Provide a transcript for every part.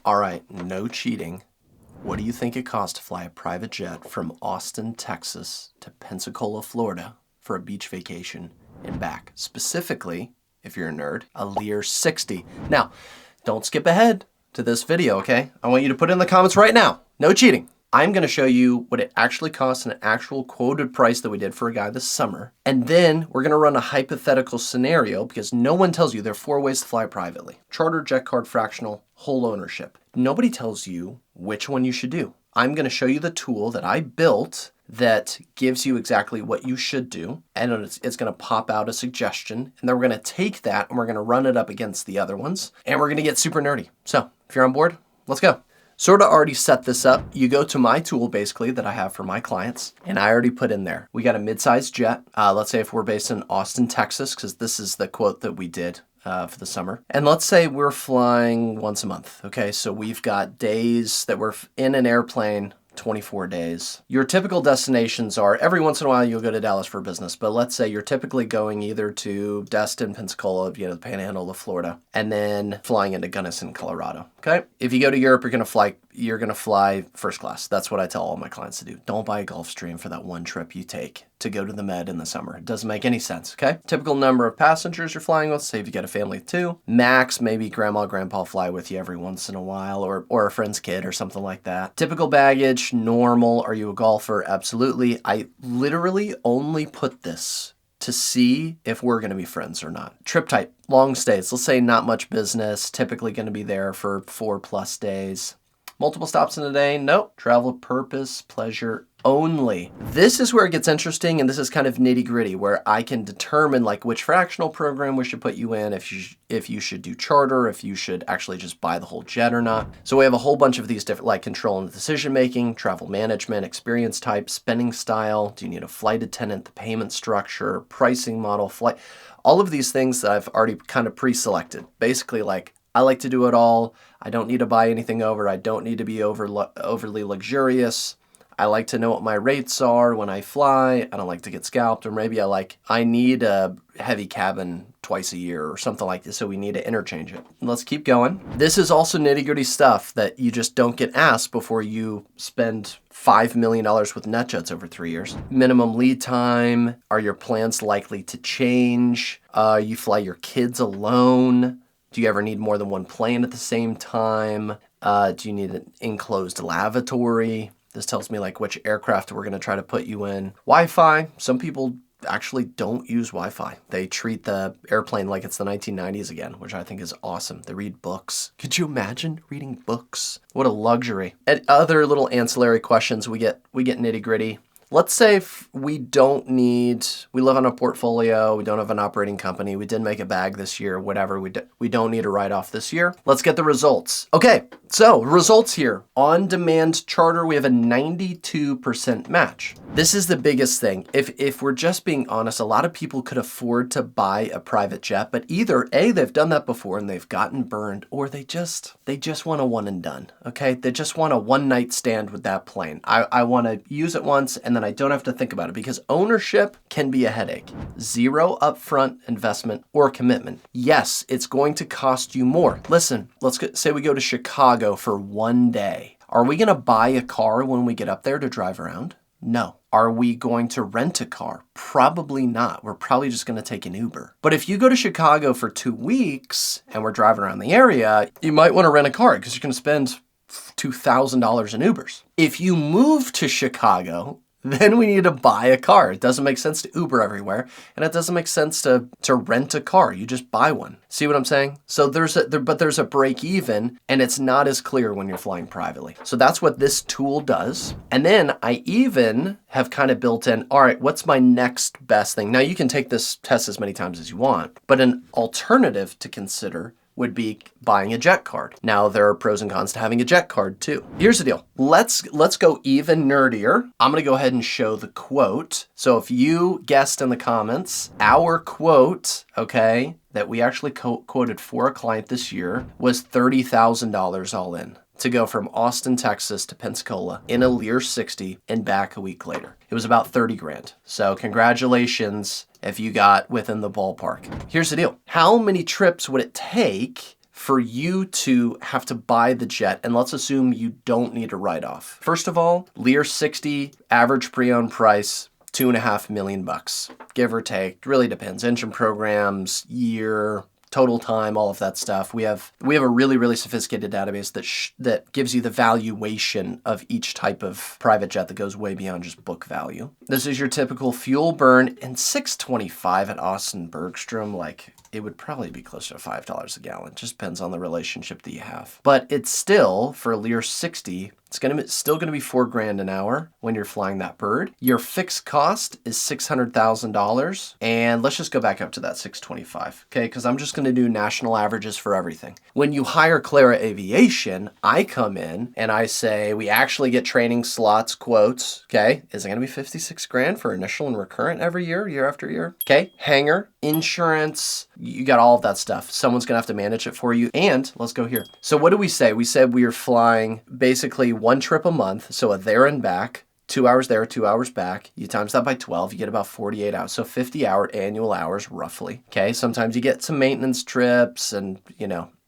All right, no cheating. What do you think it costs to fly a private jet from Austin, Texas to Pensacola, Florida for a beach vacation and back? Specifically, if you're a nerd, a Lear 60. Now, don't skip ahead to this video, okay? I want you to put it in the comments right now. No cheating. I'm going to show you what it actually costs, an actual quoted price that we did for a guy this summer. And then we're going to run a hypothetical scenario because no one tells you there are 4 ways to fly privately. Charter, jet card, fractional, whole ownership. Nobody tells you which one you should do. I'm going to show you the tool that I built that gives you exactly what you should do. And it's going to pop out a suggestion. And then we're going to take that and we're going to run it up against the other ones. And we're going to get super nerdy. So if you're on board, let's go. Sort of already set this up. You go to my tool basically that I have for my clients, and I already put in there. We got a mid-sized jet. Let's say if we're based in Austin, Texas, because this is the quote that we did for the summer. And let's say we're flying once a month. Okay, so we've got days that we're in an airplane, 24 days. Your typical destinations are, every once in a while you'll go to Dallas for business, but let's say you're typically going either to Destin, Pensacola, the Panhandle of Florida, and then flying into Gunnison, Colorado. Okay. If you go to Europe, you're gonna fly first class. That's what I tell all my clients to do. Don't buy a Gulfstream for that one trip you take to go to the Med in the summer. It doesn't make any sense. Okay. Typical number of passengers you're flying with. Say if you get a family of 2, max maybe grandma, grandpa fly with you every once in a while, or a friend's kid or something like that. Typical baggage, normal. Are you a golfer? Absolutely. I literally only put this to see if we're going to be friends or not. Trip type, long stays. Let's say not much business, typically going to be there for 4+ days. Multiple stops in a day? Nope. Travel purpose, pleasure only. This is where it gets interesting, and this is kind of nitty gritty, where I can determine like which fractional program we should put you in, if you should do charter, if you should actually just buy the whole jet or not. So we have a whole bunch of these different, like control and decision making, travel management, experience type, spending style. Do you need a flight attendant? The payment structure, pricing model, flight. All of these things that I've already kind of pre-selected. Basically, like I like to do it all. I don't need to buy anything over. I don't need to be overly luxurious. I like to know what my rates are when I fly. I don't like to get scalped, or maybe I need a heavy cabin twice a year or something like this, so we need to interchange it. Let's keep going. This is also nitty-gritty stuff that you just don't get asked before you spend $5 million with NetJets over 3 years. Minimum lead time. Are your plans likely to change? You fly your kids alone? Do you ever need more than one plane at the same time? Do you need an enclosed lavatory? This tells me like which aircraft we're going to try to put you in. Wi-Fi. Some people actually don't use Wi-Fi. They treat the airplane like it's the 1990s again, which I think is awesome. They read books. Could you imagine reading books? What a luxury. And other little ancillary questions, we get nitty gritty. Let's say we live on a portfolio, we don't have an operating company, we didn't make a bag this year, whatever, we don't need a write-off this year. Let's get the results. Okay, so results here. On-demand charter, we have a 92% match. This is the biggest thing. If we're just being honest, a lot of people could afford to buy a private jet, but either A, they've done that before and they've gotten burned, or they just want a one and done, okay? They just want a one-night stand with that plane. I want to use it once and then I don't have to think about it, because ownership can be a headache. 0 upfront investment or commitment. Yes, it's going to cost you more. Listen, say we go to Chicago for 1 day. Are we going to buy a car when we get up there to drive around? No. Are we going to rent a car? Probably not. We're probably just going to take an Uber. But if you go to Chicago for 2 weeks and we're driving around the area, you might want to rent a car because you're going to spend $2,000 in Ubers. If you move to Chicago, then we need to buy a car. It doesn't make sense to Uber everywhere, and it doesn't make sense to rent a car. You just buy one. See what I'm saying? So there's a break even, and it's not as clear when you're flying privately. So that's what this tool does. And then I even have kind of built in, all right, what's my next best thing? Now you can take this test as many times as you want, but an alternative to consider would be buying a jet card. Now, there are pros and cons to having a jet card too. Here's the deal. Let's go even nerdier. I'm gonna go ahead and show the quote. So if you guessed in the comments, our quote, okay, that we actually quoted for a client this year was $30,000 all in to go from Austin, Texas to Pensacola in a Lear 60 and back a week later. It was about 30 grand. So congratulations if you got within the ballpark. Here's the deal. How many trips would it take for you to have to buy the jet, and let's assume you don't need a write-off. First of all, Lear 60, average pre-owned price, $2.5 million, give or take. It really depends. Engine programs, year, total time, all of that stuff. We have a really, really sophisticated database that gives you the valuation of each type of private jet that goes way beyond just book value. This is your typical fuel burn, and $6.25 at Austin Bergstrom, like, it would probably be closer to $5 a gallon. Just depends on the relationship that you have. But it's still, for a Lear 60, it's still going to be $4,000 an hour when you're flying that bird. Your fixed cost is $600,000. And let's just go back up to that 625, okay? Because I'm just going to do national averages for everything. When you hire Clara Aviation, I come in and I say, we actually get training slots, quotes, okay? Is it going to be $56,000 for initial and recurrent every year, year after year? Okay, hangar, insurance, you got all of that stuff. Someone's going to have to manage it for you. And let's go here. So what do we say? We said we are flying basically one trip a month, so a there and back, 2 hours there, 2 hours back. You times that by 12, you get about 48 hours. So 50-hour annual hours, roughly. Okay, sometimes you get some maintenance trips and,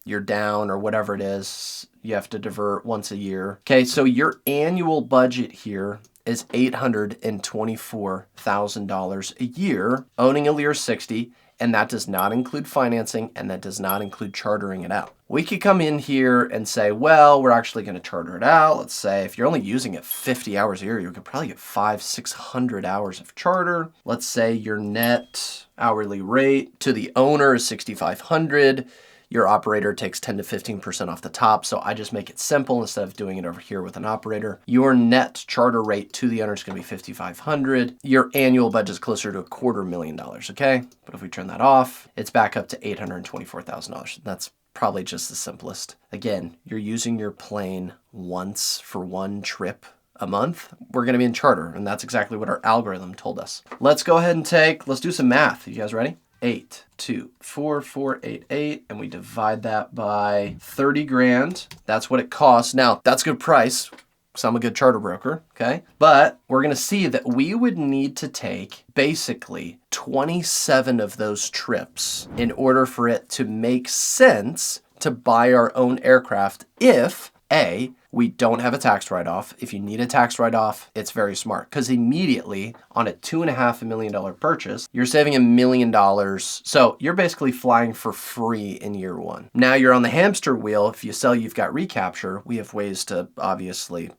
you're down or whatever it is. You have to divert once a year. Okay, so your annual budget here is $824,000 a year owning a Lear 60, and that does not include financing, and that does not include chartering it out. We could come in here and say, well, we're actually going to charter it out. Let's say if you're only using it 50 hours a year, you could probably get 500-600 hours of charter. Let's say your net hourly rate to the owner is $6,500. Your operator takes 10 to 15% off the top. So I just make it simple instead of doing it over here with an operator. Your net charter rate to the owner is going to be $5,500. Your annual budget is closer to $250,000, okay? But if we turn that off, it's back up to $824,000. That's probably just the simplest. Again, you're using your plane once for one trip a month. We're going to be in charter, and that's exactly what our algorithm told us. Let's go ahead and let's do some math. You guys ready? 8,24488, and we divide that by 30 grand. That's what it costs. Now, that's a good price, because I'm a good charter broker, okay? But we're going to see that we would need to take basically 27 of those trips in order for it to make sense to buy our own aircraft if, A, we don't have a tax write-off. If you need a tax write-off, it's very smart, because immediately on a $2.5 million purchase, you're saving $1 million. So you're basically flying for free in year one. Now you're on the hamster wheel. If you sell, you've got recapture. We have ways to obviously,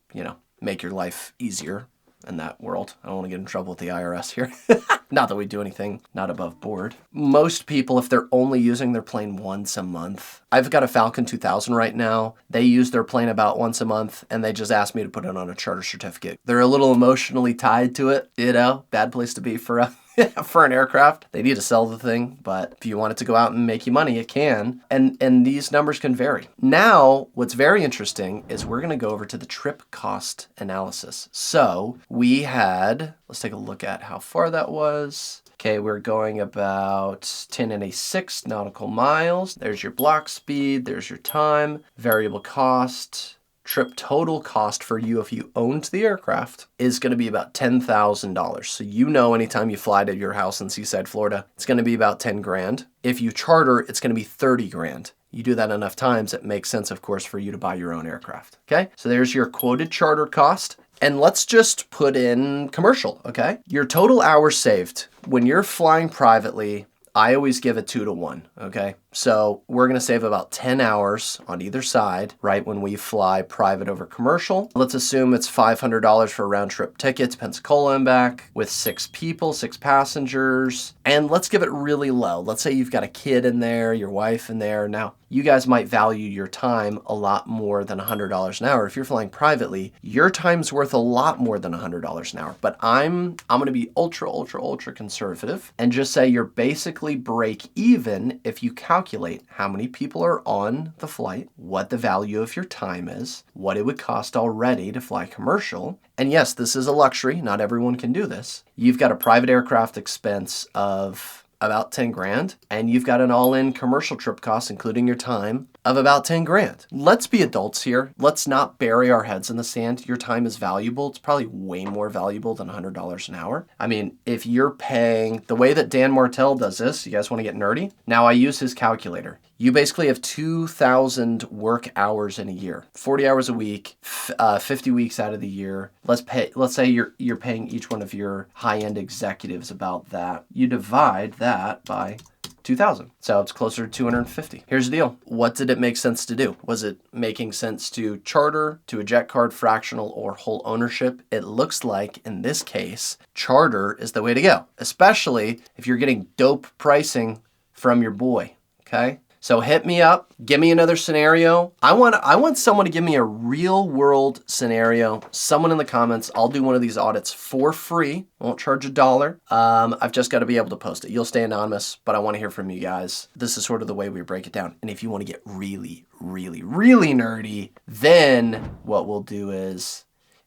make your life easier in that world. I don't want to get in trouble with the IRS here. Not that we do anything not above board. Most people, if they're only using their plane once a month, I've got a Falcon 2000 right now. They use their plane about once a month, and they just asked me to put it on a charter certificate. They're a little emotionally tied to it, bad place to be for for an aircraft. They need to sell the thing, but if you want it to go out and make you money, it can. And these numbers can vary. Now, what's very interesting is we're going to go over to the trip cost analysis. So let's take a look at how far that was. Okay, we're going about 10.6 nautical miles. There's your block speed, there's your time, variable cost. Trip total cost for you if you owned the aircraft is going to be about $10,000. So anytime you fly to your house in Seaside, Florida, it's going to be about 10 grand. If you charter, it's going to be 30 grand. You do that enough times, it makes sense, of course, for you to buy your own aircraft. Okay, so there's your quoted charter cost. And let's just put in commercial, okay? Your total hours saved when you're flying privately, I always give a 2-to-1, okay? So we're going to save about 10 hours on either side, right, when we fly private over commercial. Let's assume it's $500 for a round trip ticket to Pensacola and back with 6 people, 6 passengers. And let's give it really low. Let's say you've got a kid in there, your wife in there. Now, you guys might value your time a lot more than $100 an hour. If you're flying privately, your time's worth a lot more than $100 an hour. But I'm going to be ultra conservative and just say you're basically break even if you calculate how many people are on the flight, what the value of your time is, what it would cost already to fly commercial. And yes, this is a luxury. Not everyone can do this. You've got a private aircraft expense of about 10 grand, and you've got an all-in commercial trip cost, including your time, of about 10 grand. Let's be adults here. Let's not bury our heads in the sand. Your time is valuable. It's probably way more valuable than $100 an hour. I mean, if you're paying the way that Dan Martell does this, you guys want to get nerdy? Now I use his calculator. You basically have 2,000 work hours in a year, 40 hours a week, 50 weeks out of the year. Let's say you're paying each one of your high-end executives about that. You divide that by 2,000. So it's closer to 250. Here's the deal. What did it make sense to do? Was it making sense to charter, to eject card, fractional, or whole ownership? It looks like in this case, charter is the way to go, especially if you're getting dope pricing from your boy, okay? So hit me up, give me another scenario. I want someone to give me a real world scenario. Someone in the comments, I'll do one of these audits for free. I won't charge $1. I've just got to be able to post it. You'll stay anonymous, but I want to hear from you guys. This is sort of the way we break it down. And if you want to get really, really, really nerdy, then what we'll do is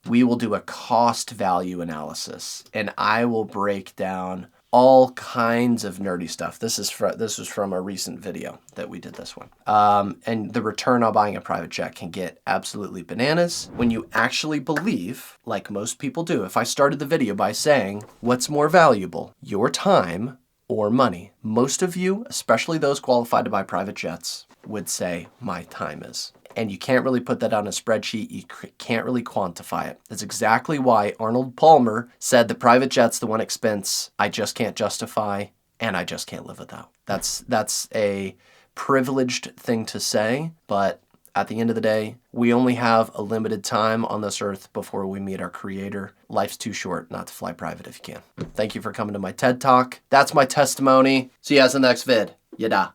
we will do a cost value analysis, and I will break down all kinds of nerdy stuff. This was from a recent video that we did this one. And the return on buying a private jet can get absolutely bananas when you actually believe, like most people do. If I started the video by saying, what's more valuable, your time or money? Most of you, especially those qualified to buy private jets, would say my time is. And you can't really put that on a spreadsheet. You can't really quantify it. That's exactly why Arnold Palmer said the private jet's the one expense I just can't justify and I just can't live without. That's a privileged thing to say, but at the end of the day, we only have a limited time on this earth before we meet our creator. Life's too short not to fly private if you can. Thank you for coming to my TED Talk. That's my testimony. See you guys in the next vid. Yada.